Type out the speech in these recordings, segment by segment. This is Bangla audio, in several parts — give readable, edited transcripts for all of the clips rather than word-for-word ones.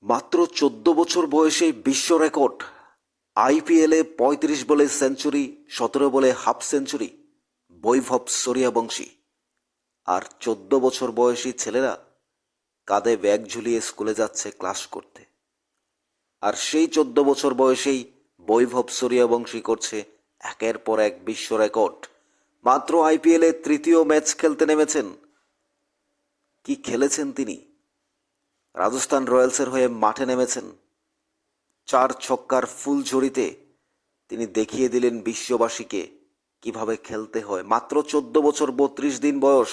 মাত্র ১৪ বছর বয়সে বিশ্ব রেকর্ড। আইপিএলে ৩৫ বলে সেঞ্চুরি, ১৭ বলে হাফ সেঞ্চুরি বৈভব সূর্যবংশী। আর ১৪ বছর বয়সী ছেলেরা কাঁধে ব্যাগ ঝুলিয়ে স্কুলে যাচ্ছে ক্লাস করতে। আর সেই ১৪ বছর বয়সেই বৈভব সূর্যবংশী করছে একের পর এক বিশ্ব রেকর্ড। মাত্র আইপিএলে তৃতীয় ম্যাচ খেলতে নেমেছেন। কি খেলেছেন তিনি! রাজস্থান রয়্যালসের হয়ে মাঠে নেমেছেন। ৪ ছক্কার ফুলঝুরিতে তিনি দেখিয়ে দিলেন বিশ্ববাসীকে কিভাবে খেলতে হয়। মাত্র ১৪ বছর ৩২ দিন বয়স।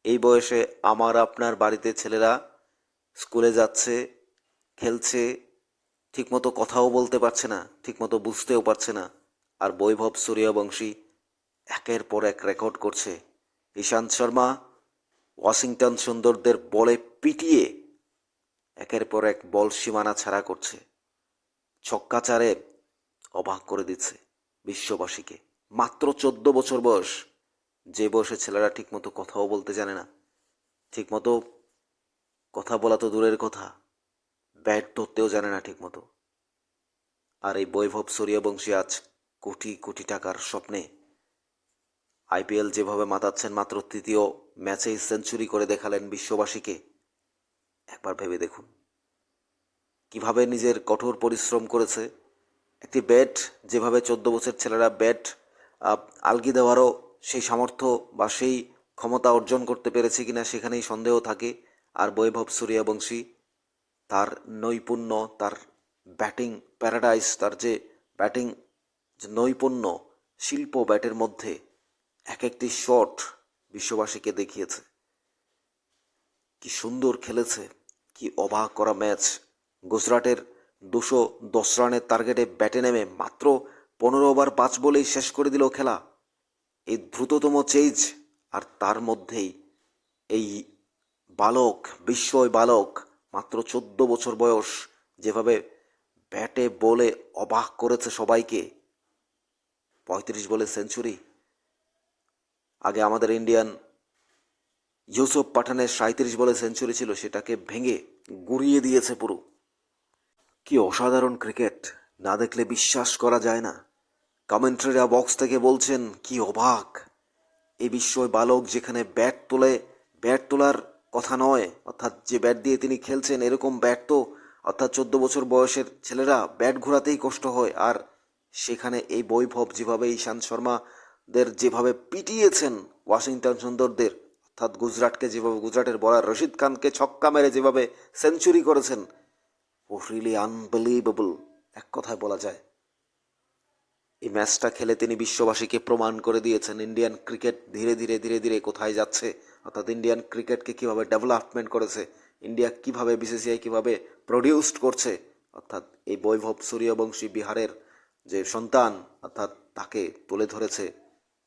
এই বয়সে আমার আপনার বাড়িতে ছেলেরা স্কুলে যাচ্ছে, খেলছে, ঠিকমতো কথাও বলতে পারছে না, ঠিকমতো বুঝতেও পারছে না। আর বৈভব সূর্যবংশী একের পর এক রেকর্ড করছে। ইশান্ত শর্মা ওয়াশিংটন সুন্দরদের বলে পিটিয়ে একের পর এক বল সীমানা ছাড়া করছে। ছক্কা চারে অবাক করে দিচ্ছে বিশ্ববাসীকে। মাত্র ১৪ বছর বয়স, যে বয়সে ছেলেরা ঠিকমতো কথাও বলতে জানে না, ঠিকমতো কথা বলা তো দূরের কথা, ব্যাট ধরতেও জানে না ঠিকমতো। আর এই বৈভব সূর্যবংশী আজ কোটি কোটি টাকার স্বপ্নে আইপিএল যেভাবে মাতাচ্ছেন, মাত্র তৃতীয় ম্যাচেই সেঞ্চুরি করে দেখালেন বিশ্ববাসীকে। একবার ভেবে দেখুন কিভাবে নিজের কঠোর পরিশ্রম করেছে। একটি ব্যাট, যেভাবে ১৪ বছর ছেলেরা ব্যাট আলগি দেওয়ারও সেই সামর্থ্য বা সেই ক্ষমতা অর্জন করতে পেরেছে কিনা সেখানেই সন্দেহ থাকে। আর বৈভব সূর্যবংশী তার নৈপুণ্য, তার ব্যাটিং প্যারাডাইস, তার যে ব্যাটিং যে নৈপুণ্য, শিল্প ব্যাটের মধ্যে এক একটি শট বিশ্ববাসীকে দেখিয়েছে। কি সুন্দর খেলেছে, কি অবাক করা ম্যাচ। গুজরাটের ২১০ রানের টার্গেটে ব্যাটে নেমে মাত্র ১৫ ওভার ৫ বলেই শেষ করে দিল খেলা। এই দ্রুততম চেজ, আর তার মধ্যেই এই বালক, বিস্ময় বালক, মাত্র ১৪ বছর বয়স, যেভাবে ব্যাটে বলে অবাক করেছে সবাইকে। ৩৫ বলে সেঞ্চুরি। আগে আমাদের ইন্ডিয়ান ইউসুফ পাঠানের ৩৭ বলে সেঞ্চুরি ছিল, সেটাকে ভেঙে গুড়িয়ে দিয়েছে পুরো। কি অসাধারণ ক্রিকেট, না দেখলে বিশ্বাস করা যায় না। কমেন্ট্রিরা বক্স থেকে বলছেন কি অবাক। এই বিস্ময় বালক যেখানে ব্যাট তোলার কথা নয়, অর্থাৎ যে ব্যাট দিয়ে তিনি খেলছেন এরকম ব্যাট তো, অর্থাৎ ১৪ বছর বয়সের ছেলেরা ব্যাট ঘোরাতেই কষ্ট হয়। আর সেখানে এই বৈভব যেভাবে ইশান্ত শর্মাদের যেভাবে পিটিয়েছেন ওয়াশিংটন সুন্দরদের, অর্থাৎ গুজরাটকে যেভাবে, গুজরাটের বলার রশিদ খানকে ছক্কা মেরে যেভাবে সেঞ্চুরি করেছেন, ও রিয়েলি আনবিলিভেবল, এক কথায় বলা যায়। এই ম্যাচটা খেলে তিনি বিশ্ববাসীকে প্রমাণ করে দিয়েছেন ইন্ডিয়ান ক্রিকেট ধীরে ধীরে ধীরে ধীরে কোথায় যাচ্ছে, অর্থাৎ ইন্ডিয়ান ক্রিকেটকে কীভাবে ডেভেলপমেন্ট করেছে, ইন্ডিয়া কীভাবে, বিসিসিআই কীভাবে প্রডিউসড করছে। অর্থাৎ এই বৈভব সূর্যবংশী বিহারের যে সন্তান, অর্থাৎ তাকে তুলে ধরেছে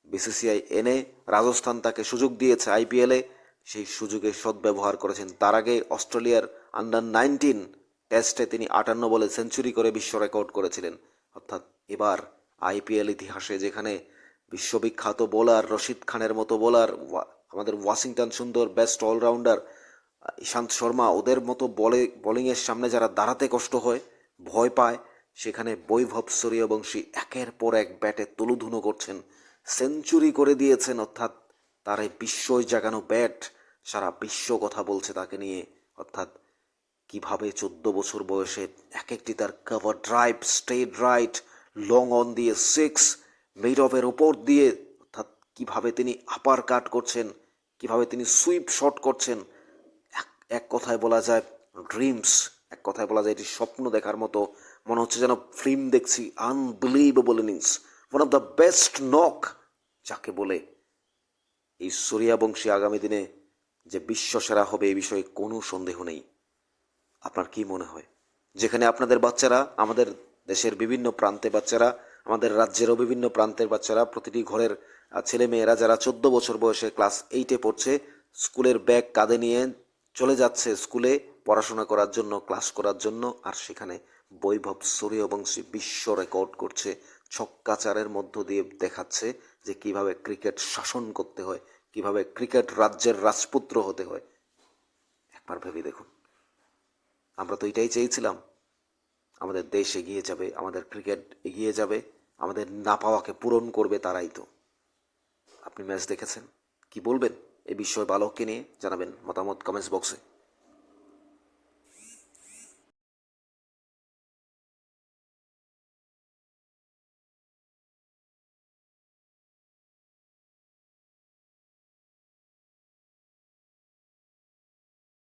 বিসিসিআই, এনে রাজস্থান তাকে সুযোগ দিয়েছে আইপিএলে, সেই সুযোগের সদ্ব্যবহার করেছেন। তার আগে অস্ট্রেলিয়ার আন্ডার-19 টেস্টে তিনি ৫৮ বলে সেঞ্চুরি করে বিশ্ব রেকর্ড করেছিলেন। অর্থাৎ এবার আইপিএল ইতিহাসে যেখানে বিশ্ববিখ্যাত বোলার রশিদ খানের মতো বোলার, আমাদের ওয়াশিংটন সুন্দর বেস্ট অলরাউন্ডার ইশান্ত শর্মা, ওদের মতো বোলিংয়ের সামনে যারা দাঁড়াতে কষ্ট হয়, ভয় পায়, সেখানে বৈভব সূর্যবংশী একের পর এক ব্যাটে তুলুধুনো করছেন, সেঞ্চুরি করে দিয়েছেন। অর্থাৎ তার এই বিস্ময় জাগানো ব্যাট, সারা বিশ্ব কথা বলছে তাকে নিয়ে। অর্থাৎ কিভাবে ১৪ বছর বয়সে এক একটি তার cover drive, straight right, long on দিয়ে 6, মিড অফের ওপর দিয়ে, অর্থাৎ কিভাবে তিনি আপার কাট করছেন, কিভাবে তিনি সুইপ শট করছেন, এক কথায় বলা যায় ড্রিমস, এক কথায় বলা যায় এটি স্বপ্ন দেখার মতো। মনে হচ্ছে যেন ফিল্ম দেখছি। Unbelievable innings, one of the best knock যাকে বলে। এই সূর্যবংশী আগামী দিনে যে বিশ্বসেরা হবে এই বিষয়ে কোনো সন্দেহ নেই। আপনার কি মনে হয়? যেখানে আপনাদের বাচ্চারা, আমাদের দেশের বিভিন্ন প্রান্তে বাচ্চারা, আমাদের রাজ্যেরও বিভিন্ন প্রান্তের বাচ্চারা, প্রতিটি ঘরের ছেলে মেয়েরা যারা ১৪ বছর বয়সে ক্লাস 8-এ পড়ছে, স্কুলের ব্যাগ কাঁধে নিয়ে চলে যাচ্ছে স্কুলে পড়াশোনা করার জন্য, ক্লাস করার জন্য। আর সেখানে বৈভব সূর্যবংশী বিশ্ব রেকর্ড করছে, ছক্কাচারের মধ্য দিয়ে দেখাচ্ছে যে কিভাবে ক্রিকেট শাসন করতে হয়, কিভাবে ক্রিকেট রাজ্যের রাজপুত্র হতে হয়। একবার ভেবে দেখুন। আমরা তো এটাই চেয়েছিলাম, আমাদের দেশ এগিয়ে যাবে, আমাদের ক্রিকেট এগিয়ে যাবে, আমাদের না পাওয়াকে পূরণ করবে তারাই তো। আপনি ম্যাচ দেখেছেন, কি বলবেন এই বিস্ময় বালককে নিয়ে? জানাবেন মতামত কমেন্টস বক্সে।